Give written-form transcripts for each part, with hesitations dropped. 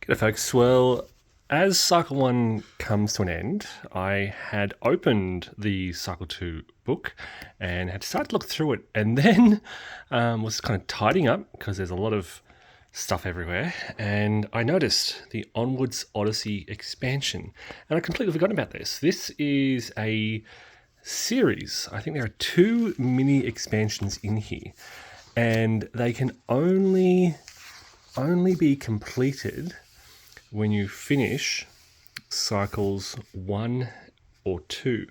G'day folks. Well, as Cycle 1 comes to an end, I had opened the Cycle 2 book and had started to look through it, and then was kind of tidying up because there's a lot of stuff everywhere, and I noticed the Onwards Odyssey expansion, and I completely forgot about this. This is a series. I think there are 2 mini expansions in here, and they can only be completed when you finish cycles 1 or 2.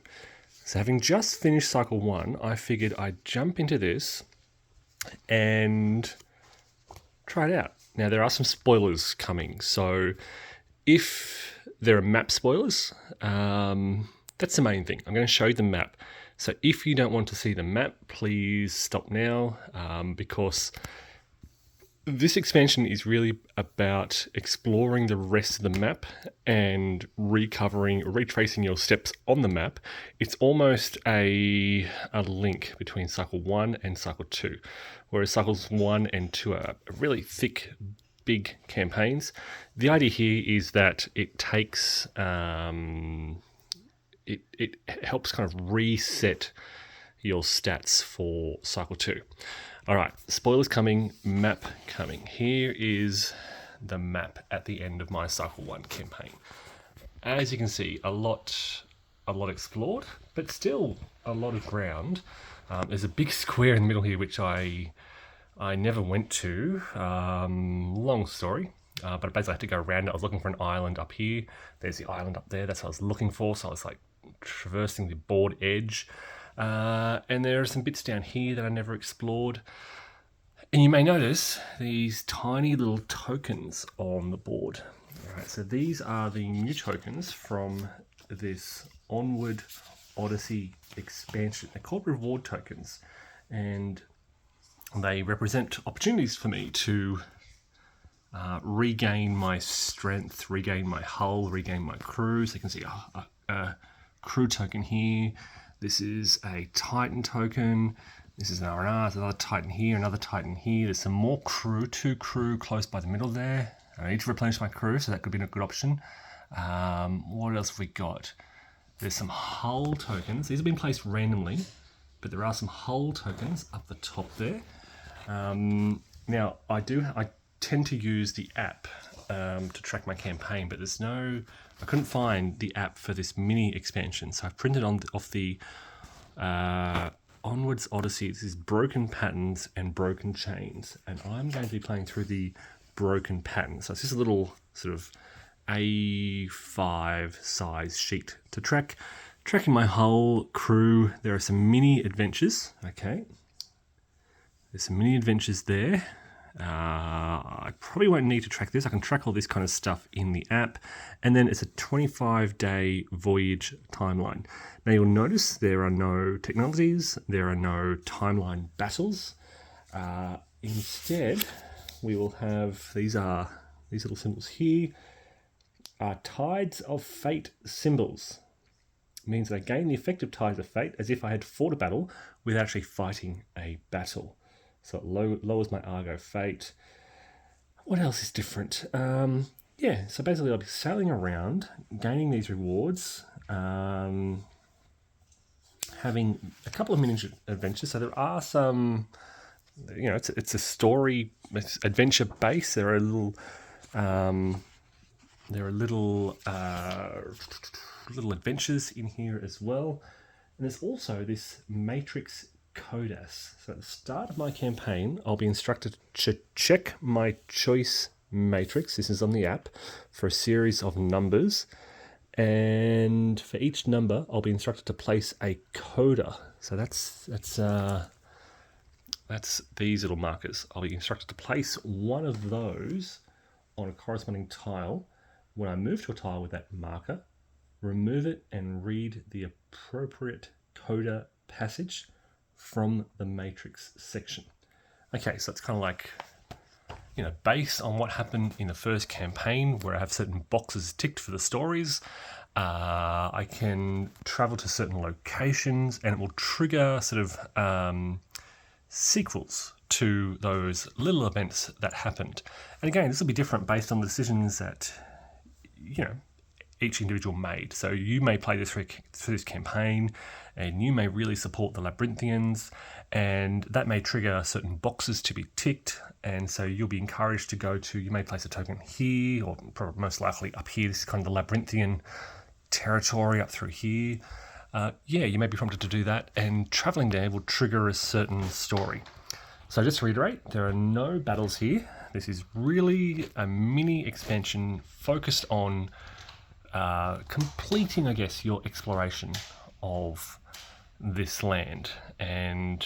So having just finished cycle 1, I figured I'd jump into this and try it out. Now there are some spoilers coming, so if there are map spoilers, that's the main thing. I'm going to show you the map. So if you don't want to see the map, please stop now, because this expansion is really about exploring the rest of the map and retracing your steps on the map. It's almost a link between Cycle 1 and Cycle 2, whereas Cycles 1 and 2 are really thick, big campaigns. The idea here is that it takes, it helps kind of reset your stats for Cycle 2. All right, spoilers coming, map coming. Here is the map at the end of my Cycle 1 campaign. As you can see, a lot explored, but still a lot of ground. There's a big square in the middle here, which I never went to. Long story, but basically I had to go around it. I was looking for an island up here. There's the island up there. That's what I was looking for. So I was like traversing the board edge. And there are some bits down here that I never explored. And you may notice these tiny little tokens on the board. All right, so these are the new tokens from this Onward Odyssey expansion. They're called reward tokens, and they represent opportunities for me to regain my strength, regain my hull, regain my crew. So you can see a crew token here. This is a Titan token. This is an R&R. There's another Titan here, another Titan here. There's some more crew, 2 crew close by the middle there. I need to replenish my crew, so that could be a good option. What else have we got? There's some hull tokens. These have been placed randomly, but there are some hull tokens up the top there. Now, I tend to use the app to track my campaign, but I couldn't find the app for this mini expansion, so I printed off the Onwards Odyssey. This is Broken Patterns and Broken Chains, and I'm going to be playing through the Broken Patterns. So it's just a little sort of A5 size sheet to tracking my whole crew. There are some mini adventures. Okay, there's some mini adventures there. I probably won't need to track this. I can track all this kind of stuff in the app, and then it's a 25-day voyage timeline. Now you'll notice there are no technologies, there are no timeline battles. Instead, we will have these little symbols here are Tides of Fate symbols. It means that I gain the effect of Tides of Fate as if I had fought a battle without actually fighting a battle. So it lowers my Argo Fate. What else is different? Yeah, so basically I'll be sailing around, gaining these rewards, having a couple of mini adventures. So there are some, it's a story, it's adventure base. There are little adventures in here as well. And there's also this matrix codex. So at the start of my campaign, I'll be instructed to check my choice matrix. This is on the app for a series of numbers, and for each number, I'll be instructed to place a coda. So that's these little markers. I'll be instructed to place one of those on a corresponding tile. When I move to a tile with that marker, remove it and read the appropriate coda passage from the matrix section. Okay, so it's kind of like, based on what happened in the first campaign where I have certain boxes ticked for the stories, I can travel to certain locations and it will trigger sort of sequels to those little events that happened. And again, this will be different based on the decisions that, you know, each individual made. So you may play this through this campaign, and you may really support the Labyrinthians, and that may trigger certain boxes to be ticked, and so you'll be encouraged to go to, you may place a token here, or probably most likely up here. This is kind of the Labyrinthian territory up through here. You may be prompted to do that, and traveling there will trigger a certain story. So just to reiterate, there are no battles here. This is really a mini expansion focused on completing, I guess, your exploration of this land, and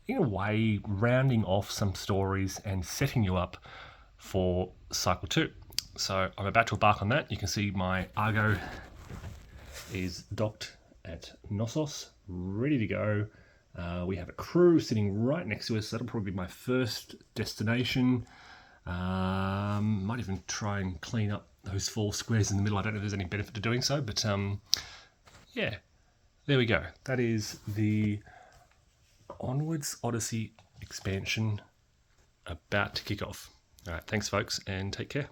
in a way rounding off some stories and setting you up for Cycle 2. So I'm about to embark on that. You can see my Argo is docked at Knossos, ready to go. We have a crew sitting right next to us. That'll probably be my first destination. Might even try and clean up those 4 squares in the middle. I don't know if there's any benefit to doing so, but yeah, there we go. That is the Onwards Odyssey expansion about to kick off. All right, thanks folks, and take care.